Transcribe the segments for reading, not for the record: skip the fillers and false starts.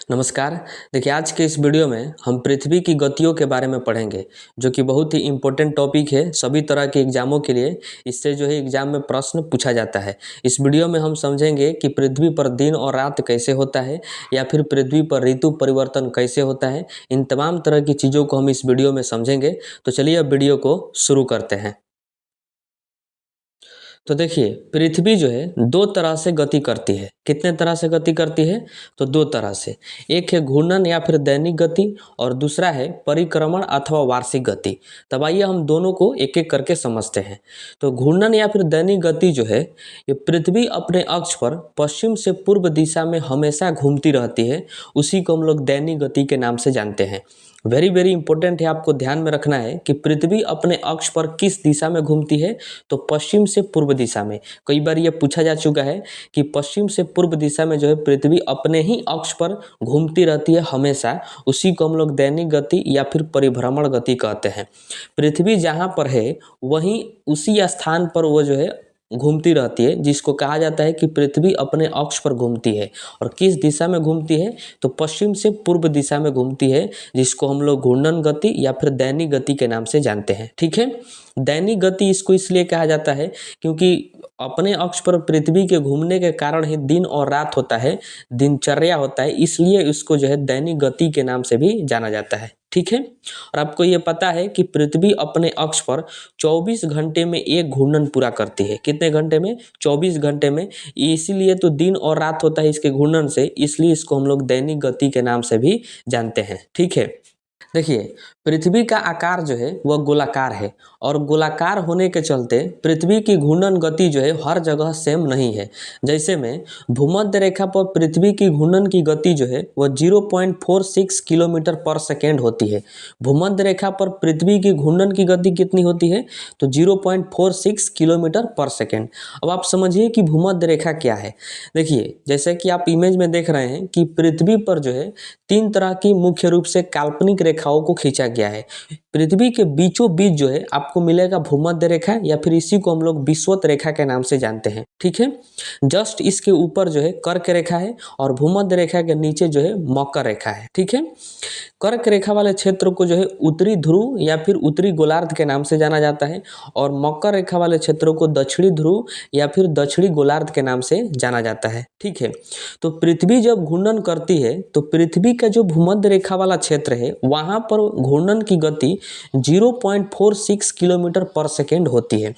नमस्कार। देखिए, आज के इस वीडियो में हम पृथ्वी की गतियों के बारे में पढ़ेंगे, जो कि बहुत ही इम्पोर्टेंट टॉपिक है सभी तरह के एग्जामों के लिए। इससे जो है एग्जाम में प्रश्न पूछा जाता है। इस वीडियो में हम समझेंगे कि पृथ्वी पर दिन और रात कैसे होता है, या फिर पृथ्वी पर ऋतु परिवर्तन कैसे होता है। इन तमाम तरह की चीज़ों को हम इस वीडियो में समझेंगे। तो चलिए अब वीडियो को शुरू करते हैं। तो देखिए, पृथ्वी जो है दो तरह से गति करती है। कितने तरह से गति करती है? तो दो तरह से। एक है घूर्णन या फिर दैनिक गति, और दूसरा है परिक्रमण अथवा वार्षिक गति। तब आइए हम दोनों को एक एक करके समझते हैं। तो घूर्णन या फिर दैनिक गति जो है, ये पृथ्वी अपने अक्ष पर पश्चिम से पूर्व दिशा में हमेशा घूमती रहती है। उसी को हम लोग दैनिक गति के नाम से जानते हैं। वेरी वेरी इंपॉर्टेंट है, आपको ध्यान में रखना है कि पृथ्वी अपने अक्ष पर किस दिशा में घूमती है। तो पश्चिम से पूर्व दिशा में। कई बार ये पूछा जा चुका है कि पश्चिम से पूर्व दिशा में जो है पृथ्वी अपने ही अक्ष पर घूमती रहती है हमेशा। उसी को हम लोग दैनिक गति या फिर परिभ्रमण गति कहते हैं। पृथ्वी जहाँ पर है वहीं उसी स्थान पर वो जो है घूमती रहती है, जिसको कहा जाता है कि पृथ्वी अपने अक्ष पर घूमती है। और किस दिशा में घूमती है? तो पश्चिम से पूर्व दिशा में घूमती है, जिसको हम लोग घूर्णन गति या फिर दैनिक गति के नाम से जानते हैं। ठीक है। दैनिक गति इसको इसलिए कहा जाता है क्योंकि अपने अक्ष पर पृथ्वी के घूमने के कारण ही दिन और रात होता है, दिनचर्या होता है, इसलिए इसको जो है दैनिक गति के नाम से भी जाना जाता है। ठीक है। और आपको ये पता है कि पृथ्वी अपने अक्ष पर 24 घंटे में एक घूर्णन पूरा करती है। कितने घंटे में? 24 घंटे में। इसीलिए तो दिन और रात होता है इसके घूर्णन से, इसलिए इसको हम लोग दैनिक गति के नाम से भी जानते हैं। ठीक है। देखिए, पृथ्वी का आकार जो है वह गोलाकार है, और गोलाकार होने के चलते पृथ्वी की घूर्णन गति जो है हर जगह सेम नहीं है। जैसे में भूमध्य रेखा पर पृथ्वी की घूर्णन की गति जो है वह 0.46 किलोमीटर पर सेकेंड होती है। भूमध्य रेखा पर पृथ्वी की घूर्णन की गति कितनी होती है? तो 0.46 किलोमीटर पर सेकेंड। अब आप समझिए कि भूमध्य रेखा क्या है। देखिए, जैसे कि आप इमेज में देख रहे हैं कि पृथ्वी पर जो है तीन तरह की मुख्य रूप से काल्पनिक रेखाओं को खींचा गया है। पृथ्वी के बीचों बीच जो है आपको मिलेगा भूमध्य रेखा, या फिर इसी को हम लोग विषुवत रेखा के नाम से जानते हैं। ठीक है। जस्ट इसके ऊपर जो है कर्क रेखा है, और भूमध्य रेखा के नीचे जो है मकर रेखा है। ठीक है। कर्क रेखा वाले क्षेत्र को जो है उत्तरी ध्रुव या फिर उत्तरी गोलार्ध के नाम से जाना जाता है, और मकर रेखा वाले क्षेत्रों को दक्षिणी ध्रुव या फिर दक्षिणी गोलार्ध के नाम से जाना जाता है। ठीक है। तो पृथ्वी जब घूर्णन करती है तो पृथ्वी का जो भूमध्य रेखा वाला क्षेत्र है वहां पर घूर्णन की गति 0.46 किलोमीटर पर सेकेंड होती है।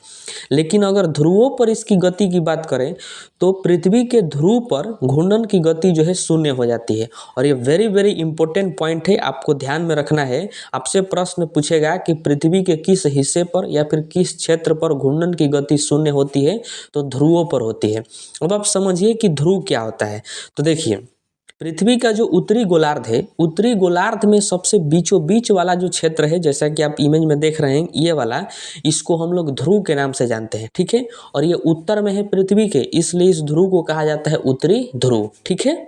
लेकिन अगर ध्रुवों पर इसकी गति की बात करें तो पृथ्वी के ध्रुव पर घूर्णन की गति जो है शून्य हो जाती है। और ये वेरी वेरी इंपॉर्टेंट पॉइंट है, आपको ध्यान में रखना है। आपसे प्रश्न पूछेगा कि पृथ्वी के किस हिस्से पर या फिर किस क्षेत्र पर घूर्णन की गति शून्य होती है? तो ध्रुवों पर होती है। अब आप समझिए कि ध्रुव क्या होता है। तो देखिए, पृथ्वी का जो उत्तरी गोलार्ध है, उत्तरी गोलार्ध में सबसे बीचों बीच वाला जो क्षेत्र है, जैसा कि आप इमेज में देख रहे हैं ये वाला, इसको हम लोग ध्रुव के नाम से जानते हैं। ठीक है। और ये उत्तर में है पृथ्वी के, इसलिए इस ध्रुव को कहा जाता है उत्तरी ध्रुव। ठीक है।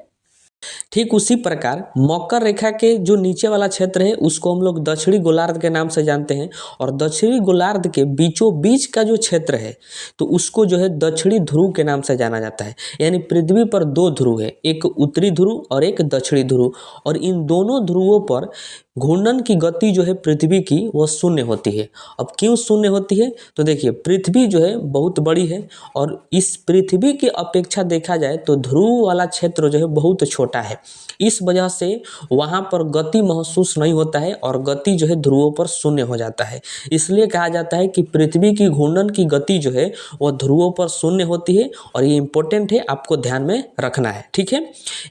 ठीक उसी प्रकार मकर रेखा के जो नीचे वाला क्षेत्र है उसको हम लोग दक्षिणी गोलार्ध के नाम से जानते हैं, और दक्षिणी गोलार्ध के बीचों बीच का जो क्षेत्र है तो उसको जो है दक्षिणी ध्रुव के नाम से जाना जाता है। यानी पृथ्वी पर दो ध्रुव है, एक उत्तरी ध्रुव और एक दक्षिणी ध्रुव, और इन दोनों ध्रुवों पर घूर्णन की गति जो है पृथ्वी की वो शून्य होती है। अब क्यों शून्य होती है? तो देखिए, पृथ्वी जो है बहुत बड़ी है, और इस पृथ्वी की अपेक्षा देखा जाए तो ध्रुव वाला क्षेत्र जो है बहुत छोटा है। इस वजह से वहाँ पर गति महसूस नहीं होता है, और गति जो है ध्रुवों पर शून्य हो जाता है। इसलिए कहा जाता है कि पृथ्वी की घूर्णन की गति जो है वह ध्रुवों पर शून्य होती है, और ये इंपॉर्टेंट है, आपको ध्यान में रखना है। ठीक है।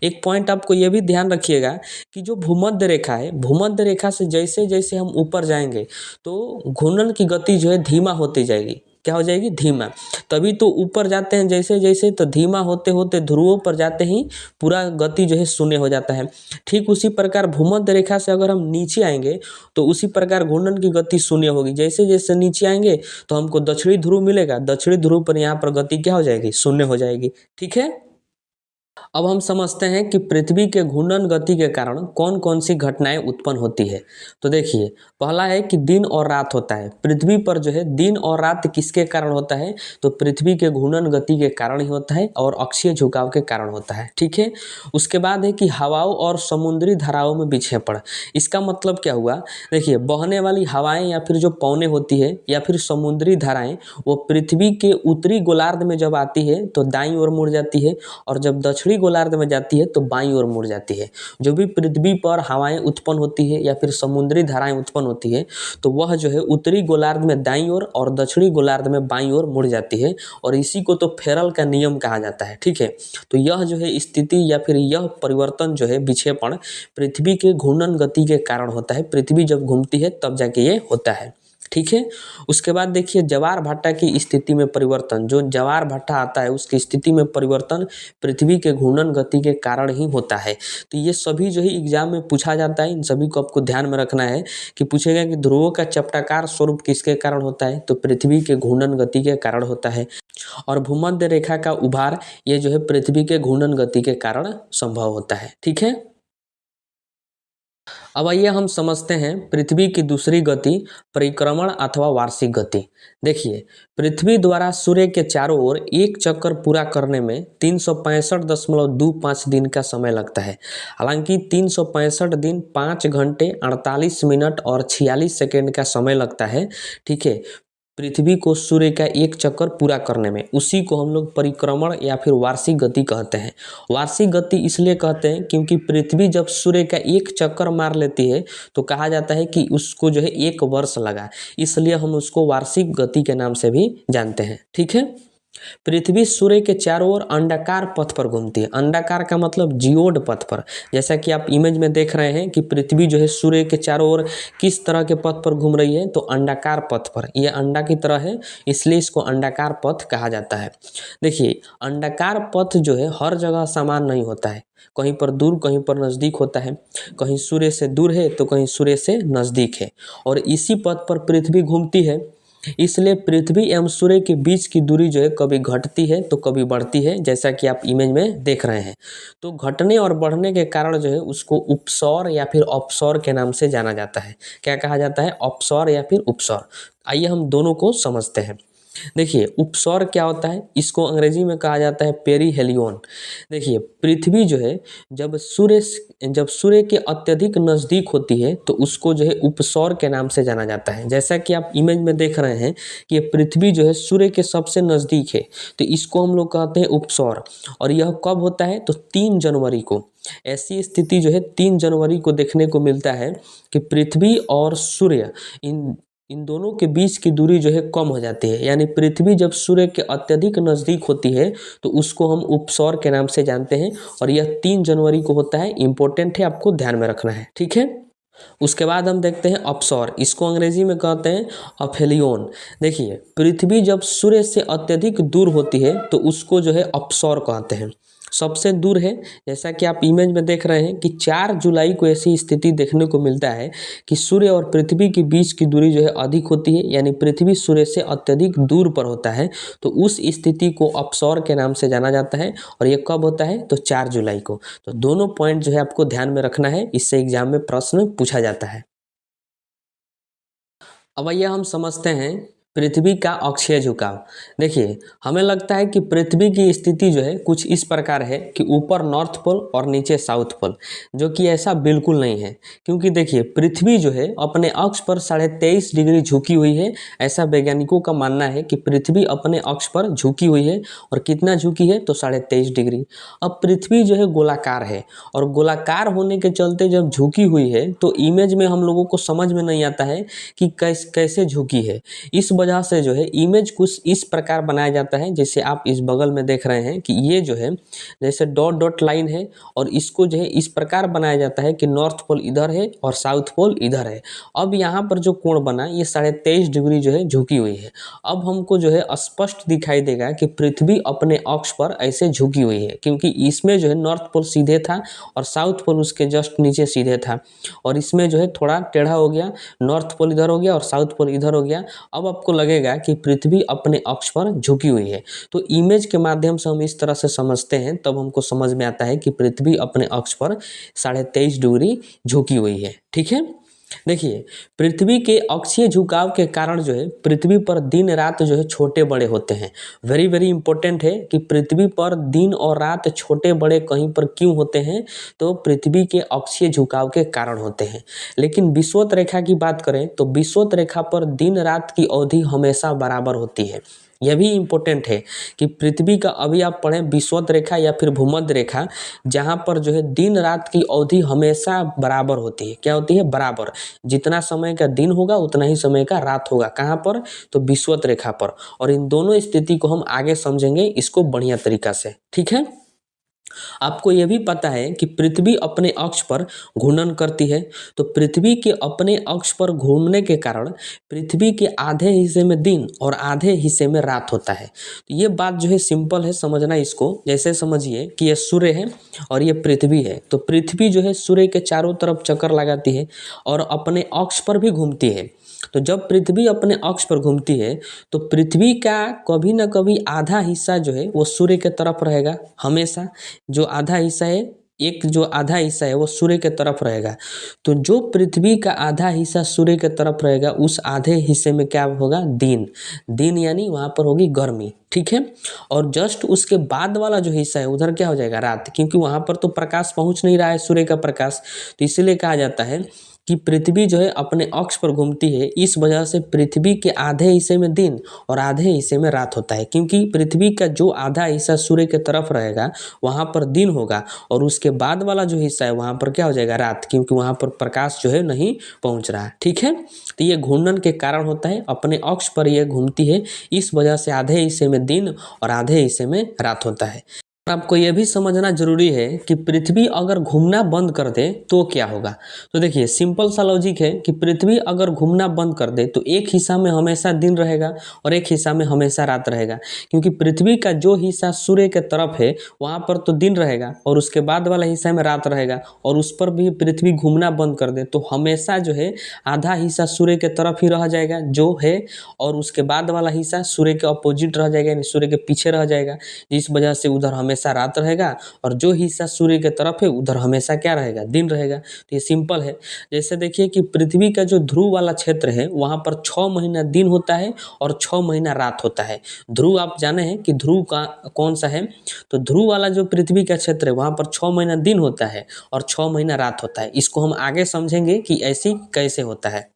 एक पॉइंट आपको ये भी ध्यान रखिएगा कि जो भूमध्य रेखा है, भूमध्य रेखा से जैसे जैसे हम ऊपर जाएंगे तो घूर्णन की गति जो है धीमा होती जाएगी। क्या हो जाएगी? धीमा। तभी तो ऊपर जाते हैं जैसे जैसे, तो धीमा होते होते ध्रुवों पर जाते ही पूरा गति जो है शून्य हो जाता है। ठीक उसी प्रकार भूमध्य रेखा से अगर हम नीचे आएंगे तो उसी प्रकार घूर्णन की गति शून्य होगी। जैसे जैसे नीचे आएंगे तो हमको दक्षिणी ध्रुव मिलेगा, दक्षिणी ध्रुव पर यहाँ पर गति क्या हो जाएगी? शून्य हो जाएगी। ठीक है। अब हम समझते हैं कि पृथ्वी के घूर्णन गति के कारण कौन कौन सी घटनाएं उत्पन्न होती है। तो देखिए, पहला है कि दिन और रात होता है। पृथ्वी पर जो है दिन और रात किसके कारण होता है, तो पृथ्वी के घूर्णन गति के कारण ही होता है और अक्षीय झुकाव के कारण होता है। ठीक है। उसके बाद है कि हवाओं और समुद्री धाराओं में विक्षेपण। इसका मतलब क्या हुआ, देखिए, बहने वाली हवाएं या फिर जो पवनें होती है या फिर समुद्री धाराएं, वो पृथ्वी के उत्तरी गोलार्ध में जब आती है तो दाईं ओर मुड़ जाती है, और जब दक्षिणी गोलार्ध में जाती है तो बाईं ओर मुड़ जाती है। जो भी पृथ्वी पर हवाएं उत्पन्न होती है या फिर समुद्री धाराएं उत्पन्न होती है, तो वह जो है उत्तरी गोलार्ध में दाईं ओर और दक्षिणी गोलार्ध में बाईं ओर मुड़ जाती है, और इसी को तो फेरल का नियम कहा जाता है। ठीक है। तो यह जो है स्थिति या फिर यह परिवर्तन जो है विक्षेपण पृथ्वी के घूर्णन गति के कारण होता है। पृथ्वी जब घूमती है तब जाके ये होता है। ठीक है। उसके बाद देखिए, ज्वार भाटा की स्थिति में परिवर्तन। जो ज्वार भाटा आता है उसकी स्थिति में परिवर्तन पृथ्वी के घूर्णन गति के कारण ही होता है। तो ये सभी जो है एग्जाम में पूछा जाता है। इन सभी को आपको ध्यान में रखना है कि पूछेगा कि ध्रुवों का चपटाकार स्वरूप किसके कारण होता है, तो पृथ्वी के घूर्णन गति के कारण होता है। और भूमध्य रेखा का उभार ये जो है पृथ्वी के घूर्णन गति के कारण संभव होता है। ठीक है। अब आइए हम समझते हैं पृथ्वी की दूसरी गति, परिक्रमण अथवा वार्षिक गति। देखिए, पृथ्वी द्वारा सूर्य के चारों ओर एक चक्कर पूरा करने में 365.25 दिन का समय लगता है। हालांकि 365 दिन 5 घंटे 48 मिनट और 46 सेकेंड का समय लगता है। ठीक है। पृथ्वी को सूर्य का एक चक्कर पूरा करने में, उसी को हम लोग परिक्रमण या फिर वार्षिक गति कहते हैं। वार्षिक गति इसलिए कहते हैं क्योंकि पृथ्वी जब सूर्य का एक चक्कर मार लेती है तो कहा जाता है कि उसको जो है 1 वर्ष लगा, इसलिए हम उसको वार्षिक गति के नाम से भी जानते हैं। ठीक है। पृथ्वी सूर्य के चारों ओर अंडाकार पथ पर घूमती है। अंडाकार का मतलब जियोड पथ पर। जैसा कि आप इमेज में देख रहे हैं कि पृथ्वी जो है सूर्य के चारों ओर किस तरह के पथ पर घूम रही है, तो अंडाकार पथ पर। यह अंडा की तरह है, इसलिए इसको अंडाकार पथ कहा जाता है। देखिए, अंडाकार पथ जो है हर जगह समान नहीं होता है। कहीं पर दूर, कहीं पर नज़दीक होता है। कहीं सूर्य से दूर है तो कहीं सूर्य से नज़दीक है, और इसी पथ पर पृथ्वी घूमती है। इसलिए पृथ्वी एवं सूर्य के बीच की दूरी जो है कभी घटती है तो कभी बढ़ती है, जैसा कि आप इमेज में देख रहे हैं। तो घटने और बढ़ने के कारण जो है उसको उपसौर या फिर अपसौर के नाम से जाना जाता है। क्या कहा जाता है, अपसौर या फिर उपसौर। आइए हम दोनों को समझते हैं। देखिए, उपसौर क्या होता है, इसको अंग्रेजी में कहा जाता है पेरीहेलियन। देखिए, पृथ्वी जो है जब सूर्य के अत्यधिक नज़दीक होती है तो उसको जो है उपसौर के नाम से जाना जाता है। जैसा कि आप इमेज में देख रहे हैं कि ये पृथ्वी जो है सूर्य के सबसे नज़दीक है, तो इसको हम लोग कहते हैं उपसौर। और यह कब होता है, तो 3 जनवरी को। ऐसी स्थिति जो है 3 जनवरी को देखने को मिलता है कि पृथ्वी और सूर्य इन दोनों के बीच की दूरी जो है कम हो जाती है। यानी पृथ्वी जब सूर्य के अत्यधिक नज़दीक होती है तो उसको हम उपसौर के नाम से जानते हैं, और यह 3 जनवरी को होता है। इंपॉर्टेंट है, आपको ध्यान में रखना है। ठीक है। उसके बाद हम देखते हैं अपसौर। इसको अंग्रेजी में कहते हैं अफेलियन। देखिए, पृथ्वी जब सूर्य से अत्यधिक दूर होती है तो उसको जो है अपसौर कहते हैं। सबसे दूर है, जैसा कि आप इमेज में देख रहे हैं कि 4 जुलाई को ऐसी स्थिति देखने को मिलता है कि सूर्य और पृथ्वी के बीच की दूरी जो है अधिक होती है, यानी पृथ्वी सूर्य से अत्यधिक दूर पर होता है। तो उस स्थिति को अपसौर के नाम से जाना जाता है, और ये कब होता है, तो 4 जुलाई को। तो दोनों पॉइंट जो है आपको ध्यान में रखना है, इससे एग्जाम में प्रश्न पूछा जाता है। अब आइए हम समझते हैं पृथ्वी का अक्षीय झुकाव। देखिए, हमें लगता है कि पृथ्वी की स्थिति जो है कुछ इस प्रकार है कि ऊपर नॉर्थ पोल और नीचे साउथ पोल, जो कि ऐसा बिल्कुल नहीं है। क्योंकि देखिए, पृथ्वी जो है अपने अक्ष पर 23.5 डिग्री झुकी हुई है। ऐसा वैज्ञानिकों का मानना है कि पृथ्वी अपने अक्ष पर झुकी हुई है, और कितना झुकी है, तो 23.5 डिग्री। अब पृथ्वी जो है गोलाकार है, और गोलाकार होने के चलते जब झुकी हुई है तो इमेज में हम लोगों को समझ में नहीं आता है कि कैसे झुकी है। इस वजह से जो है इमेज कुछ इस प्रकार बनाया जाता है, जैसे आप इस बगल में देख रहे हैं कि ये जो है जैसे डॉट डॉट लाइन है, और इसको जो है इस प्रकार बनाया जाता है कि नॉर्थ पोल इधर है और साउथ पोल इधर है। अब यहाँ पर जो कोण बना, ये 23.5 डिग्री जो है झुकी हुई है। अब हमको जो है स्पष्ट दिखाई देगा कि पृथ्वी अपने अक्ष पर ऐसे झुकी हुई है, क्योंकि इसमें जो है नॉर्थ पोल सीधे था और साउथ पोल उसके जस्ट नीचे सीधे था, और इसमें जो है थोड़ा टेढ़ा हो गया, नॉर्थ पोल इधर हो गया और साउथ पोल इधर हो गया। अब आपको आपको लगेगा कि पृथ्वी अपने अक्ष पर झुकी हुई है। तो इमेज के माध्यम से हम इस तरह से समझते हैं, तब हमको समझ में आता है कि पृथ्वी अपने अक्ष पर 23.5 डिग्री झुकी हुई है। ठीक है, देखिए पृथ्वी के अक्षीय झुकाव के कारण जो है पृथ्वी पर दिन रात जो है छोटे बड़े होते हैं। वेरी वेरी इंपॉर्टेंट है कि पृथ्वी पर दिन और रात छोटे बड़े कहीं पर क्यों होते हैं, तो पृथ्वी के अक्षीय झुकाव के कारण होते हैं। लेकिन विषुवत रेखा की बात करें तो विषुवत रेखा पर दिन रात की अवधि हमेशा बराबर होती है। यह भी इम्पोर्टेंट है कि पृथ्वी का अभी आप पढ़ें विषुवत रेखा या फिर भूमध्य रेखा, जहाँ पर जो है दिन रात की अवधि हमेशा बराबर होती है। क्या होती है? बराबर। जितना समय का दिन होगा उतना ही समय का रात होगा। कहाँ पर? तो विषुवत रेखा पर। और इन दोनों स्थिति को हम आगे समझेंगे इसको बढ़िया तरीका से। ठीक है, आपको यह भी पता है कि पृथ्वी अपने अक्ष पर घूर्णन करती है। तो पृथ्वी के अपने अक्ष पर घूमने के कारण पृथ्वी के आधे हिस्से में दिन और आधे हिस्से में रात होता है। तो ये बात जो है सिंपल है समझना इसको। जैसे समझिए कि ये सूर्य है और ये पृथ्वी है। तो पृथ्वी जो है सूर्य के चारों तरफ चक्कर लगाती है और अपने अक्ष पर भी घूमती है। तो जब पृथ्वी अपने अक्ष पर घूमती है तो पृथ्वी का कभी ना कभी आधा हिस्सा जो है वो सूर्य के तरफ रहेगा हमेशा। जो आधा हिस्सा है, एक जो आधा हिस्सा है वो सूर्य के तरफ रहेगा। तो जो पृथ्वी का आधा हिस्सा सूर्य के तरफ रहेगा उस आधे हिस्से में क्या होगा? दिन। दिन यानी वहाँ पर होगी गर्मी। ठीक है, और जस्ट उसके बाद वाला जो हिस्सा है उधर क्या हो जाएगा? रात, क्योंकि वहाँ पर तो प्रकाश पहुँच नहीं रहा है सूर्य का प्रकाश। तो इसीलिए कहा जाता है कि पृथ्वी जो है अपने अक्ष पर घूमती है। इस वजह से पृथ्वी के आधे हिस्से में दिन और आधे हिस्से में रात होता है, क्योंकि पृथ्वी का जो आधा हिस्सा सूर्य के तरफ रहेगा वहाँ पर दिन होगा और उसके बाद वाला जो हिस्सा है वहाँ पर क्या हो जाएगा? रात, क्योंकि वहाँ पर प्रकाश जो है नहीं पहुँच रहा है। ठीक है, तो ये घूर्णन के कारण होता है, अपने अक्ष पर यह घूमती है, इस वजह से आधे हिस्से में दिन और आधे हिस्से में रात होता है। आपको यह भी समझना जरूरी है कि पृथ्वी अगर घूमना बंद कर दे तो क्या होगा। तो देखिए सिंपल सा लॉजिक है कि पृथ्वी अगर घूमना बंद कर दे तो एक हिस्सा में हमेशा दिन रहेगा और एक हिस्सा में हमेशा रात रहेगा, क्योंकि पृथ्वी का जो हिस्सा सूर्य के तरफ है वहाँ पर तो दिन रहेगा और उसके बाद वाला हिस्सा में रात रहेगा, और उस पर भी पृथ्वी घूमना बंद कर दे तो हमेशा जो है आधा हिस्सा सूर्य के तरफ ही रह जाएगा जो है, और उसके बाद वाला हिस्सा सूर्य के अपोजिट रह जाएगा, यानी सूर्य के पीछे रह जाएगा, जिस वजह से उधर हमेशा रात रहेगा और जो हिस्सा सूर्य के तरफ है उधर हमेशा क्या रहेगा? दिन रहेगा। तो ये सिंपल है। जैसे देखिए कि पृथ्वी का जो ध्रुव वाला क्षेत्र है वहाँ पर 6 महीना दिन होता है और 6 महीना रात होता है। ध्रुव आप जाने हैं कि ध्रुव का कौन सा है, तो ध्रुव वाला जो पृथ्वी का क्षेत्र है वहाँ पर 6 महीना दिन होता है और 6 महीना रात होता है। इसको हम आगे समझेंगे कि ऐसी कैसे होता है।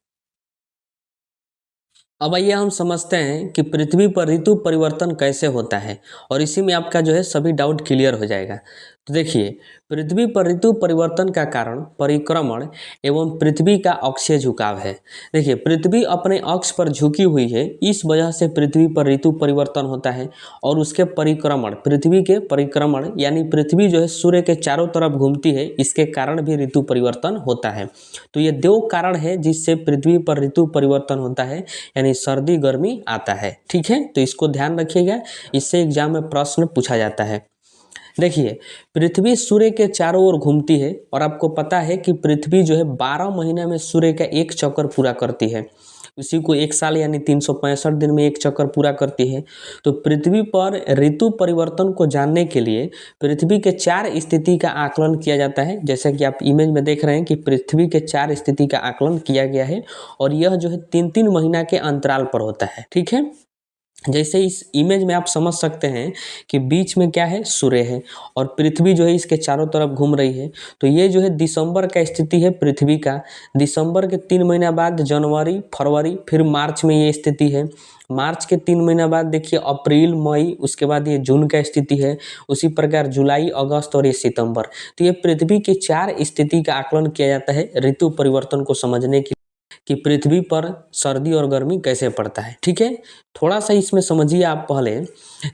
अब आइए हम समझते हैं कि पृथ्वी पर ऋतु परिवर्तन कैसे होता है, और इसी में आपका जो है सभी डाउट क्लियर हो जाएगा। तो देखिए पृथ्वी पर ऋतु परिवर्तन का कारण परिक्रमण एवं पृथ्वी का अक्षीय झुकाव है। देखिए पृथ्वी अपने अक्ष पर झुकी हुई है, इस वजह से पृथ्वी पर ऋतु परिवर्तन होता है। और उसके परिक्रमण, पृथ्वी के परिक्रमण यानी पृथ्वी जो है सूर्य के चारों तरफ घूमती है, इसके कारण भी ऋतु परिवर्तन होता है। तो ये दो कारण है जिससे पृथ्वी पर ऋतु परिवर्तन होता है, यानी सर्दी गर्मी आता है। ठीक है, तो इसको ध्यान रखिएगा, इससे एग्जाम में प्रश्न पूछा जाता है। देखिए पृथ्वी सूर्य के चारों ओर घूमती है और आपको पता है कि पृथ्वी जो है 12 महीने में सूर्य का एक चक्कर पूरा करती है। उसी को एक साल यानी 365 दिन में एक चक्कर पूरा करती है। तो पृथ्वी पर ऋतु परिवर्तन को जानने के लिए पृथ्वी के 4 स्थिति का आकलन किया जाता है। जैसे कि आप इमेज में देख रहे हैं कि पृथ्वी के 4 स्थिति का आकलन किया गया है और यह जो है 3-3 महीना के अंतराल पर होता है। ठीक है, जैसे इस इमेज में आप समझ सकते हैं कि बीच में क्या है? सूर्य है और पृथ्वी जो है इसके चारों तरफ घूम रही है। तो ये जो है दिसंबर का स्थिति है पृथ्वी का। दिसंबर के 3 महीना बाद जनवरी, फरवरी, फिर मार्च में ये स्थिति है। मार्च के 3 महीना बाद देखिए अप्रैल, मई, उसके बाद ये जून का स्थिति है। उसी प्रकार जुलाई, अगस्त और ये सितंबर। तो ये पृथ्वी की 4 स्थिति का आकलन किया जाता है ऋतु परिवर्तन को समझने के कि पृथ्वी पर सर्दी और गर्मी कैसे पड़ता है। ठीक है, थोड़ा सा इसमें समझिए आप पहले।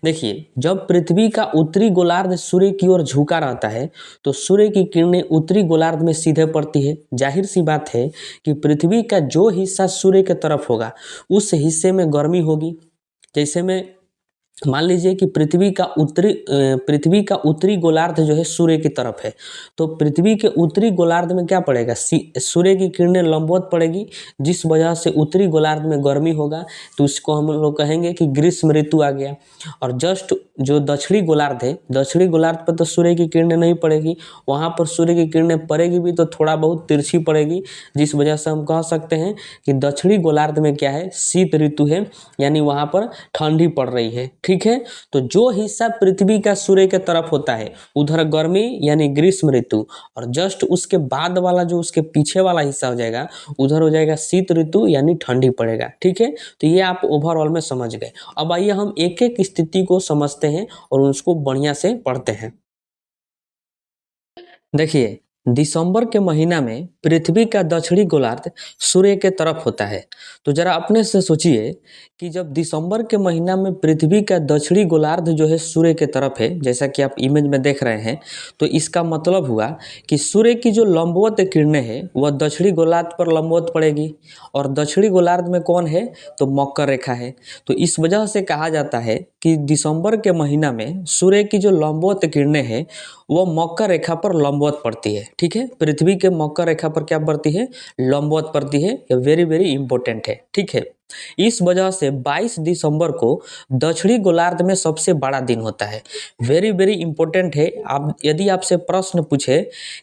देखिए जब पृथ्वी का उत्तरी गोलार्ध सूर्य की ओर झुका रहता है तो सूर्य की किरणें उत्तरी गोलार्ध में सीधे पड़ती है। जाहिर सी बात है कि पृथ्वी का जो हिस्सा सूर्य के तरफ होगा उस हिस्से में गर्मी होगी। जैसे मैं मान लीजिए कि पृथ्वी का उत्तरी गोलार्ध जो है सूर्य की तरफ है, तो पृथ्वी के उत्तरी गोलार्ध में क्या पड़ेगा, सूर्य की किरणें लंबवत पड़ेगी, जिस वजह से उत्तरी गोलार्ध में गर्मी होगा, तो इसको हम लोग कहेंगे कि ग्रीष्म ऋतु आ गया। और जस्ट जो दक्षिणी गोलार्ध है, दक्षिणी गोलार्ध पर तो सूर्य की किरणें नहीं पड़ेगी, वहाँ पर सूर्य की किरणें पड़ेगी भी तो थोड़ा बहुत तिरछी पड़ेगी, जिस वजह से हम कह सकते हैं कि दक्षिणी गोलार्ध में क्या है, शीत ऋतु है, यानी वहाँ पर ठंडी पड़ रही है। ठीक है, तो जो हिस्सा पृथ्वी का सूर्य के तरफ होता है उधर गर्मी यानी ग्रीष्म ऋतु, और जस्ट उसके बाद वाला जो उसके पीछे वाला हिस्सा हो जाएगा उधर हो जाएगा शीत ऋतु यानी ठंडी पड़ेगा। ठीक है, तो ये आप ओवरऑल में समझ गए। अब आइए हम एक एक स्थिति को समझते हैं और उसको बढ़िया से पढ़ते हैं। देखिए, दिसंबर के महीना में पृथ्वी का दक्षिणी गोलार्ध सूर्य के तरफ होता है। तो जरा अपने से सोचिए कि जब दिसंबर के महीना में पृथ्वी का दक्षिणी गोलार्ध जो है सूर्य के तरफ है, जैसा कि आप इमेज में देख रहे हैं, तो इसका मतलब हुआ कि सूर्य की जो लंबवत किरणें हैं वह दक्षिणी गोलार्ध पर लंबवत पड़ेगी, और दक्षिणी गोलार्ध में कौन है, तो मकर रेखा है। तो इस वजह से कहा जाता है कि दिसंबर के महीना में सूर्य की जो लंबवत किरणें हैं वह मकर रेखा पर लंबवत पड़ती है। ठीक है, पृथ्वी के मकर रेखा पर क्या पड़ती है, लंबवत पड़ती है। ये वेरी वेरी इंपॉर्टेंट है। ठीक है, इस वजह से 22 दिसंबर को दक्षिणी गोलार्ध में सबसे बड़ा दिन होता है। वेरी वेरी इंपॉर्टेंट है। आप यदि आपसे प्रश्न पूछे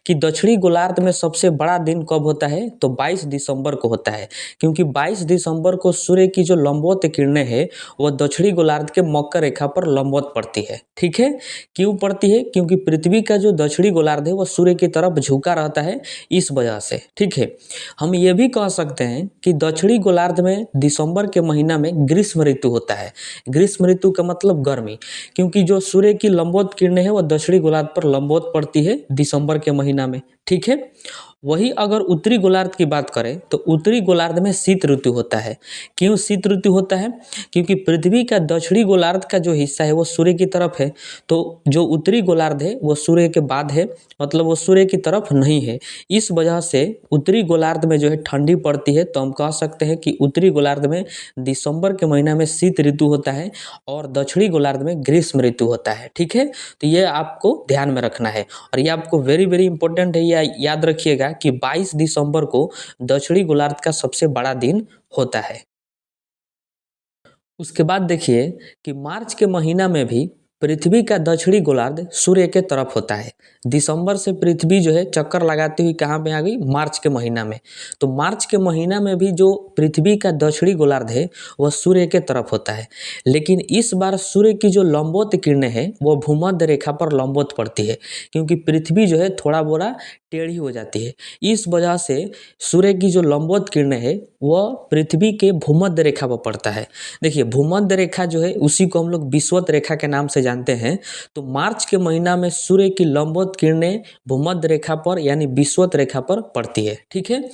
कि दक्षिणी गोलार्ध में सबसे बड़ा दिन कब होता है, तो 22 दिसंबर को होता है, क्योंकि 22 दिसंबर को सूर्य की जो लंबवत किरणें हैं वह दक्षिणी गोलार्ध के मकर रेखा पर लंबवत पड़ती है। ठीक है, क्यों पड़ती है, क्योंकि पृथ्वी का जो दक्षिणी गोलार्ध है वह सूर्य की तरफ झुका रहता है, इस वजह से। ठीक है, हम ये भी कह सकते हैं कि दक्षिणी गोलार्ध में दिसंबर के महीना में ग्रीष्म ऋतु होता है। ग्रीष्म ऋतु का मतलब गर्मी, क्योंकि जो सूर्य की लंबवत किरणें हैं वह दक्षिणी गोलार्ध पर लंबवत पड़ती है दिसंबर के महीना में। ठीक है, वही अगर उत्तरी गोलार्ध की बात करें तो उत्तरी गोलार्ध में शीत ऋतु होता है। क्यों शीत ऋतु होता है, क्योंकि पृथ्वी का दक्षिणी गोलार्ध का जो हिस्सा है वो सूर्य की तरफ है, तो जो उत्तरी गोलार्ध है वो सूर्य के बाद है, मतलब वो सूर्य की तरफ नहीं है। इस वजह से उत्तरी गोलार्ध में जो है ठंडी पड़ती है। तो हम कह सकते हैं कि उत्तरी गोलार्ध में दिसंबर के महीना में शीत ऋतु होता है और दक्षिणी गोलार्ध में ग्रीष्म ऋतु होता है। ठीक है, तो ये आपको ध्यान में रखना है, और ये आपको वेरी वेरी इंपॉर्टेंट है। यह याद रखिएगा कि 22 दिसंबर को दक्षिणी गोलार्ध का सबसे बड़ा दिन होता है। उसके बाद देखिए कि मार्च के महीना में भी पृथ्वी का दक्षिणी गोलार्ध सूर्य के तरफ होता है। दिसंबर से पृथ्वी जो है चक्कर लगाती हुई कहाँ पे आ गई, मार्च के महीना में। तो मार्च के महीना में भी जो पृथ्वी का दक्षिणी गोलार्ध है वह सूर्य के तरफ होता है, लेकिन इस बार सूर्य की जो लंबवत किरणें हैं वह भूमध्य रेखा पर लंबवत पड़ती है, क्योंकि पृथ्वी जो है थोड़ा बोरा टेढ़ी हो जाती है। इस वजह से सूर्य की जो लंबवत किरणें हैं वह पृथ्वी के भूमध्य रेखा पर पड़ता है। देखिए, भूमध्य रेखा जो है उसी को हम लोग विषुवत रेखा के नाम से जानते हैं। तो मार्च के महीना में सूर्य की लंबवत किरणें भूमध्य रेखा पर यानी विषुवत रेखा पर पड़ती है। ठीक है,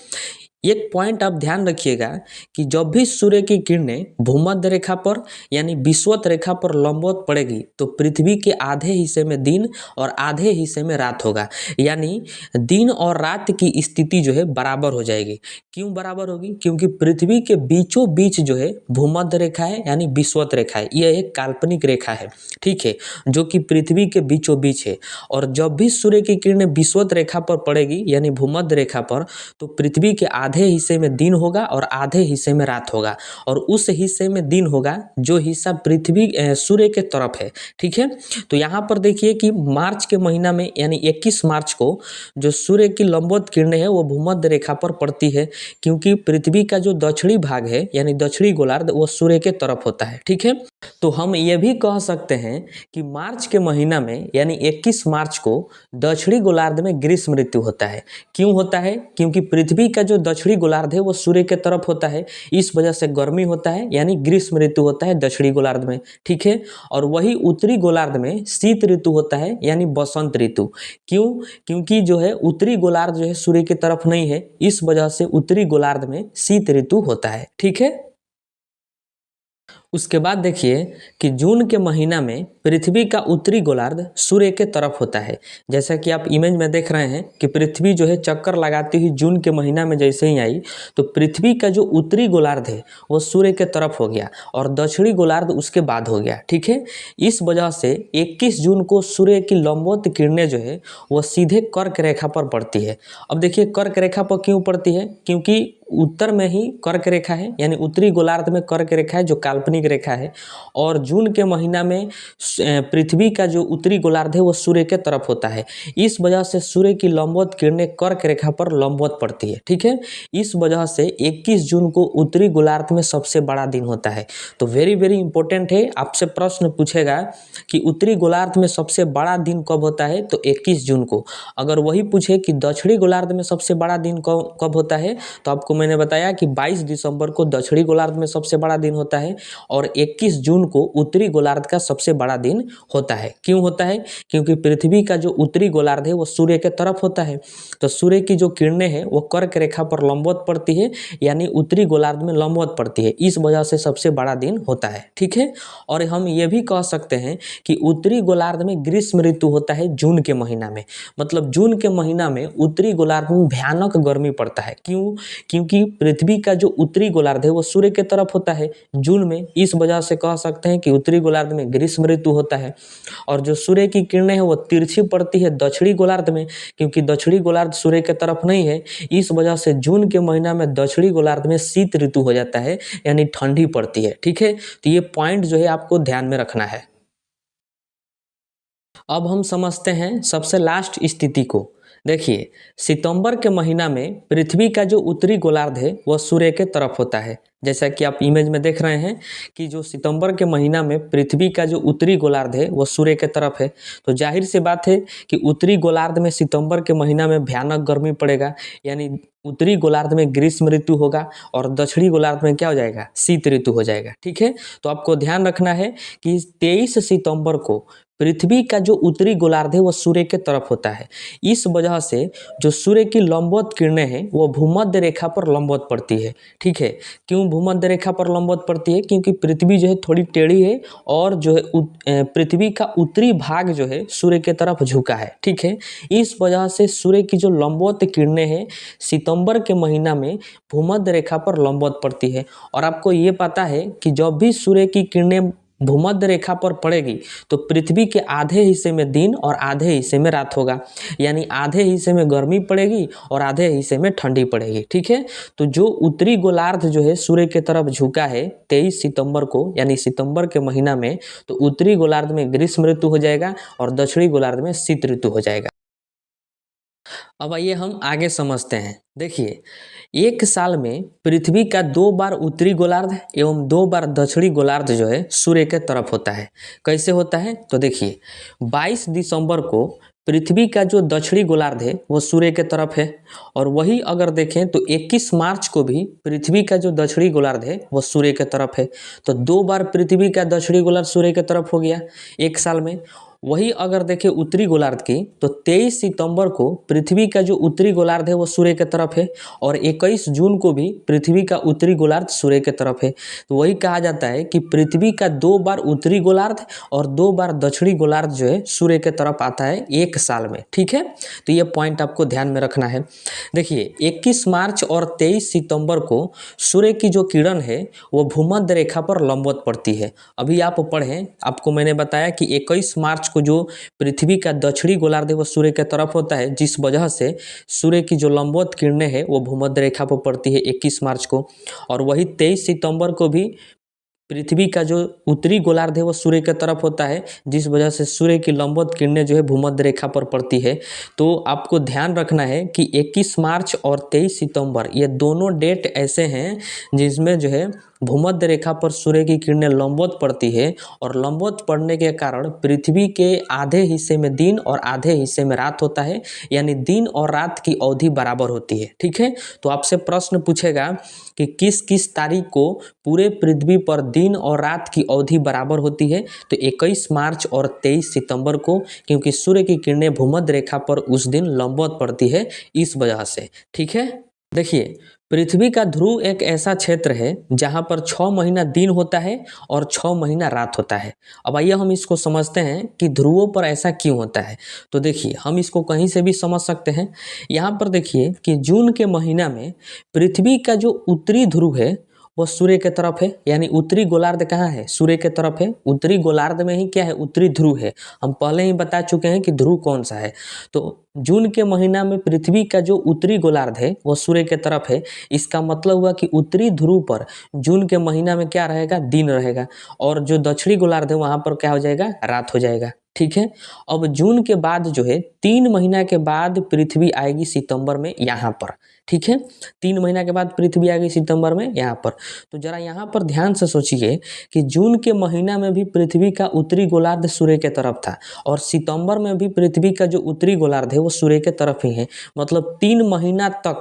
एक पॉइंट आप ध्यान रखिएगा कि जब भी सूर्य की किरणें भूमध्य रेखा पर यानी विषुवत रेखा पर लंबवत पड़ेगी तो पृथ्वी के आधे हिस्से में दिन और आधे हिस्से में रात होगा, यानी दिन और रात की स्थिति जो है बराबर हो जाएगी। क्यों बराबर होगी, क्योंकि पृथ्वी के बीचों बीच जो है भूमध्य रेखा है यानी विषुवत रेखा है। यह एक काल्पनिक रेखा है, ठीक है, जो कि पृथ्वी के बीचों बीच है। और जब भी सूर्य की किरणें विषुवत रेखा पर पड़ेगी यानी भूमध्य रेखा पर, तो पृथ्वी के आधे हिस्से में दिन होगा और आधे हिस्से में रात होगा, और उस हिस्से में दिन होगा जो हिस्सा पृथ्वी सूर्य के तरफ है। ठीक है, तो यहाँ पर देखिए कि मार्च के महीना में यानी 21 मार्च को जो सूर्य की लंबवत किरणें हैं वो भूमध्य रेखा पर पड़ती है, क्योंकि पृथ्वी का जो दक्षिणी भाग है यानी दक्षिणी गोलार्ध वो सूर्य के तरफ होता है। ठीक है, तो हम ये भी कह सकते हैं कि मार्च के महीना में यानी 21 मार्च को दक्षिणी गोलार्ध में ग्रीष्म ऋतु होता है। क्यों होता है, क्योंकि पृथ्वी का जो दक्षिणी गोलार्ध है वो सूर्य के तरफ होता है, इस वजह से गर्मी होता है यानी ग्रीष्म ऋतु होता है दक्षिणी गोलार्ध में। ठीक है, और वही उत्तरी गोलार्ध में शीत ऋतु होता है यानी बसंत ऋतु। क्यों, क्योंकि जो है उत्तरी गोलार्ध जो है सूर्य की तरफ नहीं है, इस वजह से उत्तरी गोलार्ध में शीत ऋतु होता है। ठीक है, उसके बाद देखिए कि जून के महीना में पृथ्वी का उत्तरी गोलार्ध सूर्य के तरफ होता है। जैसा कि आप इमेज में देख रहे हैं कि पृथ्वी जो है चक्कर लगाती हुई जून के महीना में जैसे ही आई तो पृथ्वी का जो उत्तरी गोलार्ध है वो सूर्य के तरफ हो गया और दक्षिणी गोलार्ध उसके बाद हो गया। ठीक है, इस वजह से 21 जून को सूर्य की लंबवत किरणें जो है वो सीधे कर्क रेखा पर पड़ती है। अब देखिए कर्क रेखा पर क्यों पड़ती है, क्योंकि उत्तर में ही कर्क रेखा है, यानी उत्तरी गोलार्ध में कर्क रेखा है जो काल्पनिक रेखा है, और जून के महीना में पृथ्वी का जो उत्तरी गोलार्ध है वो सूर्य के तरफ होता है। इस वजह से सूर्य की लंबवत किरणें कर्क रेखा पर लंबवत पड़ती है। ठीक है, इस वजह से 21 जून को उत्तरी गोलार्ध में सबसे बड़ा दिन होता है। तो वेरी वेरी इंपॉर्टेंट है, आपसे प्रश्न पूछेगा कि उत्तरी गोलार्ध में सबसे बड़ा दिन कब होता है, तो 21 जून को। अगर वही पूछे कि दक्षिणी गोलार्ध में सबसे बड़ा दिन कब होता है, तो आपको मैंने बताया कि 22 दिसंबर को दक्षिणी गोलार्ध में सबसे बड़ा दिन होता है और 21 जून को उत्तरी गोलार्ध का सबसे बड़ा दिन होता है। क्यों होता है, क्योंकि पृथ्वी का जो उत्तरी गोलार्ध है वो सूर्य के तरफ होता है, तो सूर्य की जो किरणें हैं वो कर्क रेखा पर लंबवत पड़ती है, यानी उत्तरी गोलार्ध में लंबवत पड़ती है। इस वजह से सबसे बड़ा दिन होता है। ठीक है, और हम ये भी कह सकते हैं कि उत्तरी गोलार्ध में ग्रीष्म ऋतु होता है जून के महीना में। मतलब जून के महीना में उत्तरी गोलार्ध में भयानक गर्मी पड़ता है। क्यों, क्योंकि पृथ्वी का जो उत्तरी गोलार्ध है वो सूर्य के तरफ होता है जून में। इस वजह से कह सकते हैं कि उत्तरी गोलार्ध में ग्रीष्म ऋतु होता है। और जो सूर्य की किरणें हैं वो तिरछी पड़ती है दक्षिणी गोलार्ध में, क्योंकि दक्षिणी गोलार्ध सूर्य के तरफ नहीं है। इस वजह से जून के महीना में दक्षिणी गोलार्ध में शीत ऋतु हो जाता है, यानी ठंडी पड़ती है। ठीक है, तो ये पॉइंट जो है आपको ध्यान में रखना है। अब हम समझते हैं सबसे लास्ट स्थिति को। देखिए, सितंबर के महीना में पृथ्वी का जो उत्तरी गोलार्ध है वह सूर्य के तरफ होता है। जैसा कि आप इमेज में देख रहे हैं कि जो सितंबर के महीना में पृथ्वी का जो उत्तरी गोलार्ध है वह सूर्य के तरफ है, तो जाहिर सी बात है कि उत्तरी गोलार्ध में सितंबर के महीना में भयानक गर्मी पड़ेगा, यानी उत्तरी गोलार्ध में ग्रीष्म ऋतु होगा और दक्षिणी गोलार्ध में क्या हो जाएगा, शीत ऋतु हो जाएगा। ठीक है, तो आपको ध्यान रखना है कि 23 सितंबर को पृथ्वी का जो उत्तरी गोलार्ध है वह सूर्य के तरफ होता है। इस वजह से जो सूर्य की लंबवत किरणें हैं वो भूमध्य रेखा पर लंबवत पड़ती है। ठीक है, क्यों भूमध्य रेखा पर लंबवत पड़ती है, क्योंकि पृथ्वी जो है थोड़ी टेढ़ी है और जो है पृथ्वी का उत्तरी भाग जो है सूर्य के तरफ झुका है। ठीक है, इस वजह से सूर्य की जो लंबवत किरणें हैं सितंबर के महीना में भूमध्य रेखा पर लंबवत पड़ती है। और आपको ये पता है कि जब भी सूर्य की किरणें भूमध्य रेखा पर पड़ेगी तो पृथ्वी के आधे हिस्से में दिन और आधे हिस्से में रात होगा, यानी आधे हिस्से में गर्मी पड़ेगी और आधे हिस्से में ठंडी पड़ेगी। ठीक है, तो जो उत्तरी गोलार्ध जो है सूर्य के तरफ झुका है 23 सितंबर को, यानी सितंबर के महीना में, तो उत्तरी गोलार्ध में ग्रीष्म ऋतु हो जाएगा और दक्षिणी गोलार्ध में शीत ऋतु हो जाएगा। अब आइए हम आगे समझते हैं। देखिए, एक साल में पृथ्वी का 2 बार उत्तरी गोलार्ध एवं 2 बार दक्षिणी गोलार्ध जो है सूर्य के तरफ होता है। कैसे होता है, तो देखिए 22 दिसंबर को पृथ्वी का जो दक्षिणी गोलार्ध है वो सूर्य के तरफ है, और वही अगर देखें तो 21 मार्च को भी पृथ्वी का जो दक्षिणी गोलार्ध है वो सूर्य के तरफ है। तो 2 बार पृथ्वी का दक्षिणी गोलार्ध सूर्य के तरफ हो गया एक साल में। वही अगर देखें उत्तरी गोलार्ध की, तो 23 सितंबर को पृथ्वी का जो उत्तरी गोलार्ध है वो सूर्य के तरफ है, और 21 जून को भी पृथ्वी का उत्तरी गोलार्ध सूर्य के तरफ है। तो वही कहा जाता है कि पृथ्वी का 2 बार उत्तरी गोलार्ध और 2 बार दक्षिणी गोलार्ध जो है सूर्य के तरफ आता है एक साल में। ठीक है, तो ये पॉइंट आपको ध्यान में रखना है। देखिए, 21 मार्च और 23 सितंबर को सूर्य की जो किरण है वो भूमध्य रेखा पर लंबवत पड़ती है। अभी आप पढ़ें, आपको मैंने बताया कि 21 मार्च को जो पृथ्वी का दक्षिणी गोलार्ध है वो सूर्य के तरफ होता है, जिस वजह से सूर्य की जो लंबवत किरणें हैं वो भूमध्य रेखा पर पड़ती है 21 मार्च को। और वही 23 सितंबर को भी पृथ्वी का जो उत्तरी गोलार्ध है वो सूर्य की तरफ होता है, जिस वजह से सूर्य की लंबवत किरणें जो है भूमध्य रेखा पर पड़ती है। तो आपको ध्यान रखना है कि 21 मार्च और 23 सितंबर ये दोनों डेट ऐसे हैं जिसमें जो है भूमध्य रेखा पर सूर्य की किरणें लंबवत पड़ती है, और लंबवत पड़ने के कारण पृथ्वी के आधे हिस्से में दिन और आधे हिस्से में रात होता है, यानी दिन और रात की अवधि बराबर होती है। ठीक है, तो आपसे प्रश्न पूछेगा कि किस किस तारीख को पूरे पृथ्वी पर दिन और रात की अवधि बराबर होती है, तो 21 मार्च और 23 सितंबर को, क्योंकि सूर्य की किरणें भूमध्य रेखा पर उस दिन लंबवत पड़ती है इस वजह से। ठीक है। देखिए, पृथ्वी का ध्रुव एक ऐसा क्षेत्र है जहाँ पर 6 महीना दिन होता है और 6 महीना रात होता है। अब आइए हम इसको समझते हैं कि ध्रुवों पर ऐसा क्यों होता है। तो देखिए, हम इसको कहीं से भी समझ सकते हैं। यहाँ पर देखिए कि जून के महीना में पृथ्वी का जो उत्तरी ध्रुव है वो सूर्य के तरफ है, यानी उत्तरी गोलार्ध कहाँ है? सूर्य के तरफ है। उत्तरी गोलार्ध में ही क्या है? उत्तरी ध्रुव है। हम पहले ही बता चुके हैं कि ध्रुव कौन सा है। तो जून के महीना में पृथ्वी का जो उत्तरी गोलार्ध है वो सूर्य के तरफ है। इसका मतलब हुआ कि उत्तरी ध्रुव पर जून के महीना में क्या रहेगा? दिन रहेगा। और जो दक्षिणी गोलार्ध है वहाँ पर क्या हो जाएगा? रात हो जाएगा। ठीक है। अब जून के बाद जो है 3 महीना के बाद पृथ्वी आएगी सितंबर में यहाँ पर। ठीक है। 3 महीना के बाद पृथ्वी आएगी सितंबर में यहाँ पर। तो जरा यहाँ पर ध्यान से सोचिए कि जून के महीना में भी पृथ्वी का उत्तरी गोलार्ध सूर्य के तरफ था और सितंबर में भी पृथ्वी का जो उत्तरी गोलार्ध है वो सूर्य के तरफ ही है। मतलब 3 महीना तक,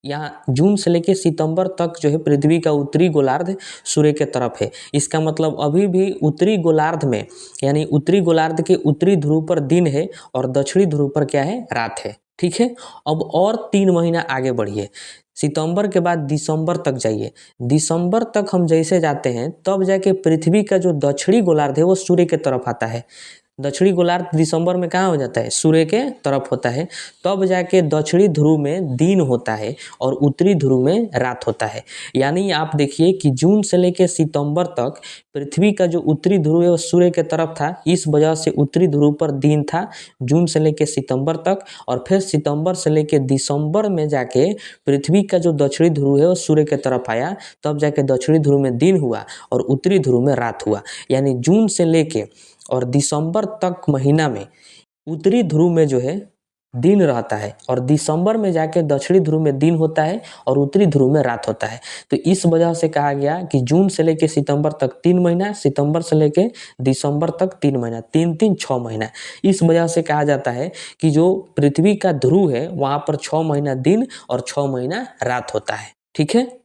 यहाँ जून से लेके सितंबर तक जो है पृथ्वी का उत्तरी गोलार्ध सूर्य के तरफ है। इसका मतलब अभी भी उत्तरी गोलार्ध में, यानी उत्तरी गोलार्ध के उत्तरी ध्रुव पर दिन है और दक्षिणी ध्रुव पर क्या है? रात है। ठीक है। अब और 3 महीना आगे बढ़िए, सितंबर के बाद दिसंबर तक जाइए। दिसंबर तक हम जैसे जाते हैं तब जाके पृथ्वी का जो दक्षिणी गोलार्ध है वो सूर्य के तरफ आता है। दक्षिणी गोलार्ध दिसंबर में कहाँ हो जाता है? सूर्य के तरफ होता है। तब जाके दक्षिणी ध्रुव में दिन होता है और उत्तरी ध्रुव में रात होता है। यानी आप देखिए कि जून से लेके सितंबर तक पृथ्वी का जो उत्तरी ध्रुव है वो सूर्य के तरफ था। इस वजह से उत्तरी ध्रुव पर दिन था जून से लेके सितंबर तक, और फिर सितंबर से लेके दिसंबर में जाके पृथ्वी का जो दक्षिणी ध्रुव है वो सूर्य के तरफ आया। तब जाके दक्षिणी ध्रुव में दिन हुआ और उत्तरी ध्रुव में रात हुआ। यानी जून से लेके और दिसंबर तक महीना में उत्तरी ध्रुव में जो है दिन रहता है और दिसंबर में जाके दक्षिणी ध्रुव में दिन होता है और उत्तरी ध्रुव में रात होता है। तो इस वजह से कहा गया कि जून से लेके सितंबर तक 3 महीना, सितंबर से लेके दिसंबर तक 3 महीना, 3 6 महीना। इस वजह से कहा जाता है कि जो पृथ्वी का ध्रुव है वहाँ पर 6 महीना दिन और 6 महीना रात होता है। ठीक है।